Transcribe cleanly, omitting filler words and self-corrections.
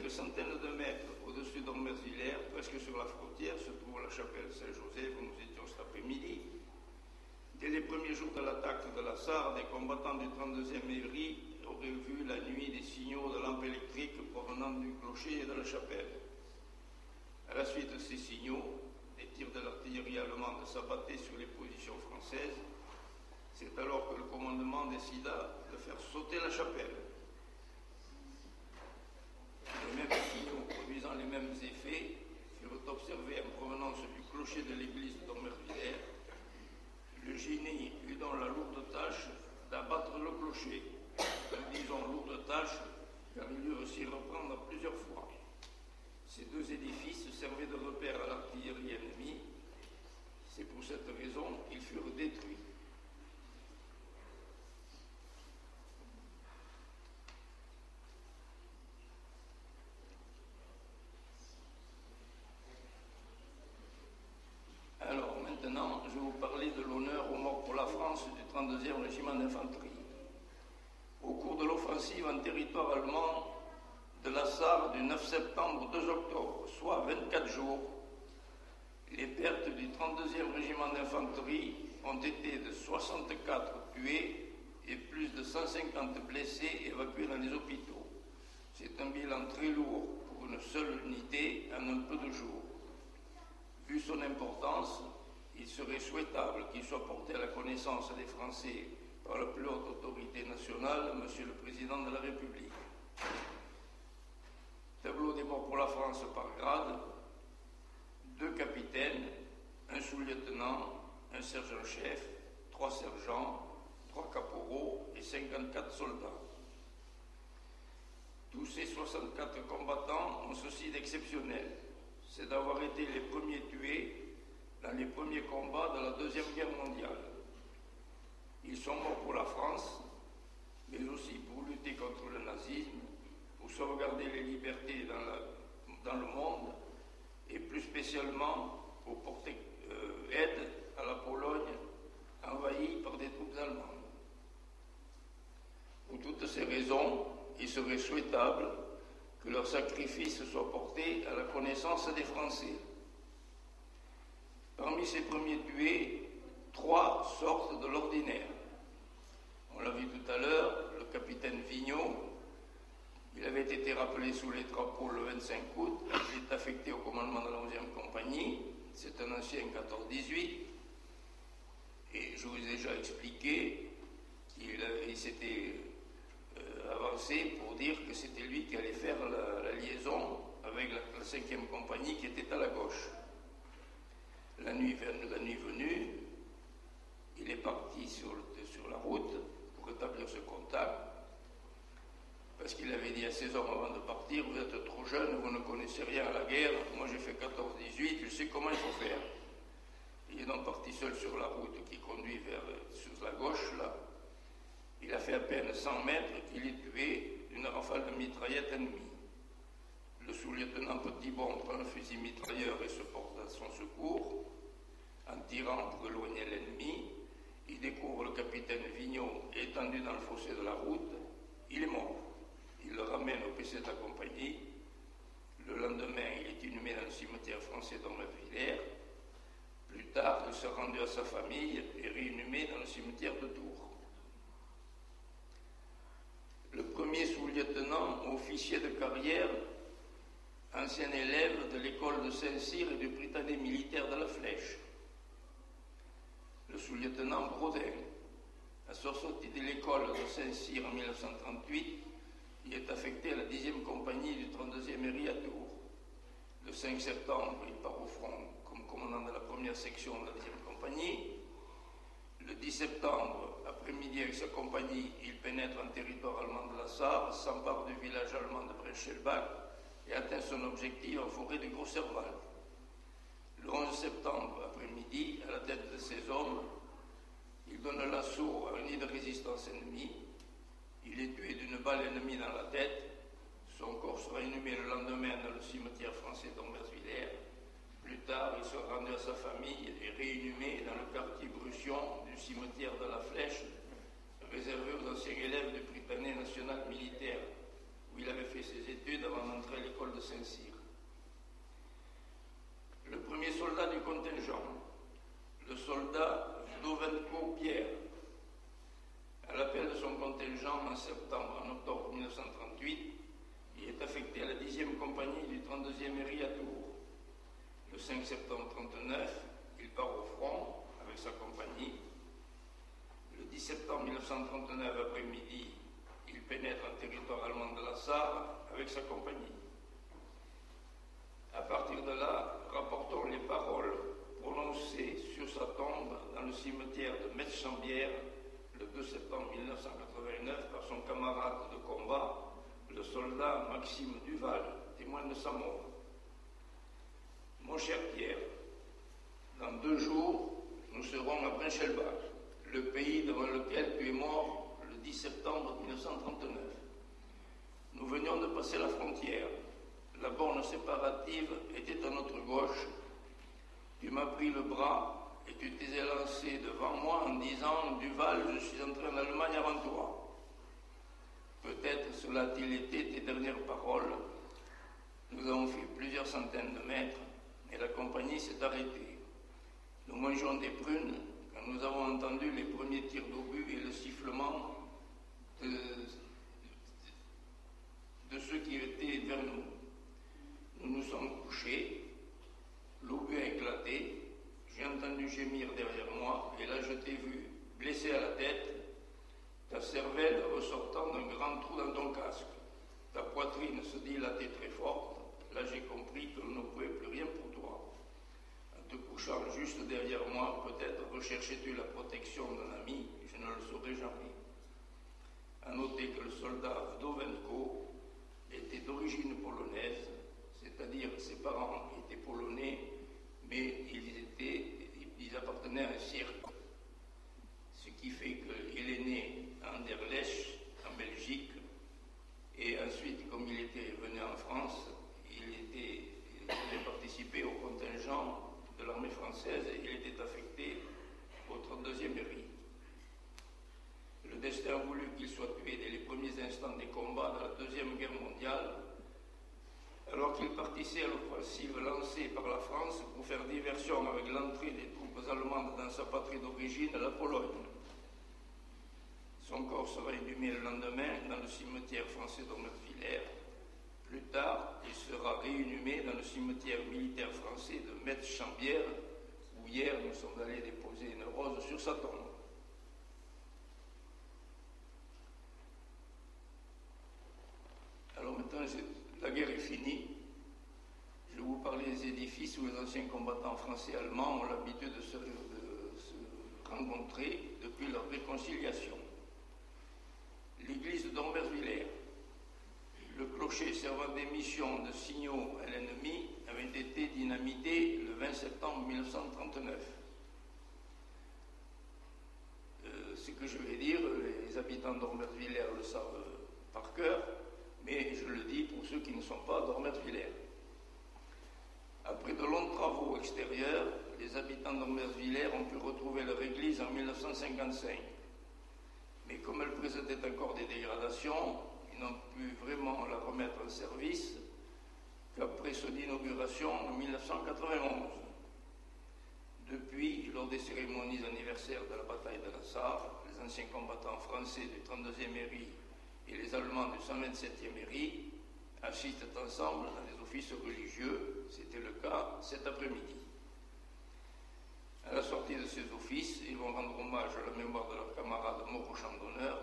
quelques centaines de mètres au-dessus d'Ormersvillers, presque sur la frontière, se trouve la chapelle Saint-Joseph, où nous étions cet après-midi. Dès les premiers jours de l'attaque de la Sarre, des combattants du 32e Évry auraient vu la nuit des signaux de lampes électriques provenant du clocher et de la chapelle. À la suite de ces signaux, les tirs de l'artillerie allemande s'abattaient sur les positions françaises. C'est alors que le commandement décida de faire sauter la chapelle. Les mêmes signaux produisant les mêmes effets furent observés en provenance du clocher de l'église d'Ormersvillers. Le génie eut donc la lourde tâche d'abattre le clocher. Nous disons lourde tâche car il dut aussi reprendre plusieurs fois. Ces deux édifices servaient de repère à l'artillerie ennemie. C'est pour cette raison qu'ils furent détruits. Alors maintenant, je vais vous parler de l'honneur aux morts pour la France du 32e régiment d'infanterie. Au cours de l'offensive en territoire allemand de la Sarre du 9 septembre au 2 octobre, soit 24 jours, les pertes du 32e régiment d'infanterie ont été de 64 tués et plus de 150 blessés évacués dans les hôpitaux. C'est un bilan très lourd pour une seule unité en un peu de jours. Vu son importance, il serait souhaitable qu'il soit porté à la connaissance des Français par la plus haute autorité nationale, Monsieur le Président de la République. Tableau des morts pour la France par grade, 2 capitaines, un sous-lieutenant, un sergent-chef, 3 sergents, 3 caporaux et 54 soldats. Tous ces 64 combattants ont ceci d'exceptionnel, c'est d'avoir été les premiers tués dans les premiers combats de la Deuxième Guerre mondiale. Ils sont morts pour la France, mais aussi pour lutter contre le nazisme, pour sauvegarder les libertés dans le monde, et plus spécialement pour porter aide à la Pologne envahie par des troupes allemandes. Pour toutes ces raisons, il serait souhaitable que leur sacrifice soit porté à la connaissance des Français. Parmi ces premiers tués, 3 sortent de l'ordinaire. On l'a vu tout à l'heure, le capitaine Vigneault. Il avait été rappelé sous les drapeaux le 25 août. Il est affecté au commandement de la 11e compagnie. C'est un ancien 14-18. Et je vous ai déjà expliqué qu'il s'était avancé pour dire que c'était lui qui allait faire la liaison avec la 5e compagnie qui était à la gauche. La nuit venue, il est parti sur la route pour établir ce contact, parce qu'il avait dit à ses hommes avant de partir: vous êtes trop jeunes, vous ne connaissez rien à la guerre, moi j'ai fait 14-18, je sais comment il faut faire. Il est donc parti seul sur la route qui conduit sur la gauche, là. Il a fait à peine 100 mètres qu'il est tué d'une rafale de mitraillette ennemie. Le sous-lieutenant Petitbon prend un fusil mitrailleur et se porte à son secours. En tirant pour éloigner l'ennemi, il découvre le capitaine Vigneault étendu dans le fossé de la route. Il est mort. Il le ramène au PC de la compagnie. Le lendemain, il est inhumé dans le cimetière français d'Ormersvillers. Plus tard, il s'est rendu à sa famille et réinhumé dans le cimetière de Tours. Le premier sous-lieutenant, officier de carrière, ancien élève de l'école de Saint-Cyr et du Britannique militaire de la Flèche. Le sous-lieutenant Brodin, à sa sortie de l'école de Saint-Cyr en 1938, il est affecté à la 10e compagnie du 32e Évry à Tours. Le 5 septembre, il part au front comme commandant de la première section de la 10e compagnie. Le 10 septembre, après-midi, avec sa compagnie, il pénètre en territoire allemand de la Sarre, s'empare du village allemand de Brechelbach et atteint son objectif en forêt de Gros-Serval. Le 11 septembre, après-midi, à la tête de ses hommes, il donne l'assaut à un nid de résistance ennemie. Il est tué d'une balle ennemie dans la tête. Son corps sera inhumé le lendemain dans le cimetière français d'Ormersvillers. Plus tard, il sera rendu à sa famille et réinhumé dans le quartier Brussion du cimetière de la Flèche, réservé aux anciens élèves du Britannique national militaire, où il avait fait ses études avant d'entrer à l'école Saint-Cyr. Le premier soldat du contingent, le soldat Vdovenko Pierre, à l'appel de son contingent en octobre 1938, il est affecté à la 10e compagnie du 32e Héry à Tours. Le 5 septembre 1939, il part au front avec sa compagnie. Le 10 septembre 1939 après-midi, il pénètre en territoire allemand de la Sarre avec sa compagnie. À partir de là, rapportons les paroles prononcées sur sa tombe dans le cimetière de Metz-Chambières le 2 septembre 1989 par son camarade de combat, le soldat Maxime Duval, témoin de sa mort. Mon cher Pierre, dans 2 jours, nous serons à Brinchelbach, le pays devant lequel tu es mort le 10 septembre 1939. Nous venions de passer la frontière. La borne séparative était à notre gauche. Tu m'as pris le bras et tu t'es lancé devant moi en disant « Duval, je suis entré en Allemagne avant toi ». Peut-être cela a-t-il été tes dernières paroles. Nous avons fait plusieurs centaines de mètres et la compagnie s'est arrêtée. Nous mangeons des prunes quand nous avons entendu les premiers tirs d'obus et le sifflement de ceux qui étaient vers nous. Nous nous sommes couchés, l'obus a éclaté, j'ai entendu gémir derrière moi et là je t'ai vu, blessé à la tête, ta cervelle ressortant d'un grand trou dans ton casque. Ta poitrine se dilatait très forte. Là, j'ai compris que l'on ne pouvait plus rien pour toi. En te couchant juste derrière moi, peut-être recherchais-tu la protection d'un ami, je ne le saurais jamais. À noter que le soldat Vdovenko était d'origine polonaise, c'est-à-dire ses parents étaient polonais, mais ils appartenaient à un cirque. Ce qui fait qu'il est né à Anderlecht, en Belgique, et ensuite, comme il était venu en France, il avait participé au contingent de l'armée française et il était affecté au 32e Héry. Le destin a voulu qu'il soit tué dès les premiers instants des combats de la Deuxième Guerre mondiale, alors qu'il participait à l'offensive lancée par la France pour faire diversion avec l'entrée des troupes allemandes dans sa patrie d'origine, la Pologne. Son corps sera inhumé le lendemain dans le cimetière français d'Ormersvillers. Plus tard, il sera réinhumé dans le cimetière militaire français de Metz-Chambières, où hier nous sommes allés déposer une rose sur sa tombe. Alors maintenant, la guerre est finie. Je vais vous parler des édifices où les anciens combattants français et allemands ont l'habitude de se rencontrer depuis leur réconciliation. L'église d'Ormersvillers, le clocher servant d'émission de signaux à l'ennemi, avait été dynamité le 20 septembre 1939. Ce que je vais dire, les habitants d'Ormersvillers le savent par cœur, mais je le dis pour ceux qui ne sont pas d'Ormersvillers. Après de longs travaux extérieurs, les habitants d'Ormersvillers ont pu retrouver leur église en 1955. Mais comme elle présentait encore des dégradations, ils n'ont pu vraiment la remettre en service qu'après son inauguration en 1991. Depuis, lors des cérémonies anniversaires de la bataille de la Sarre, les anciens combattants français du 32e Héry et les Allemands du 127e Héry assistent ensemble à des offices religieux. C'était le cas cet après-midi. À la sortie de ces offices, ils vont rendre hommage à la mémoire de leur camarade mort au champ d'honneur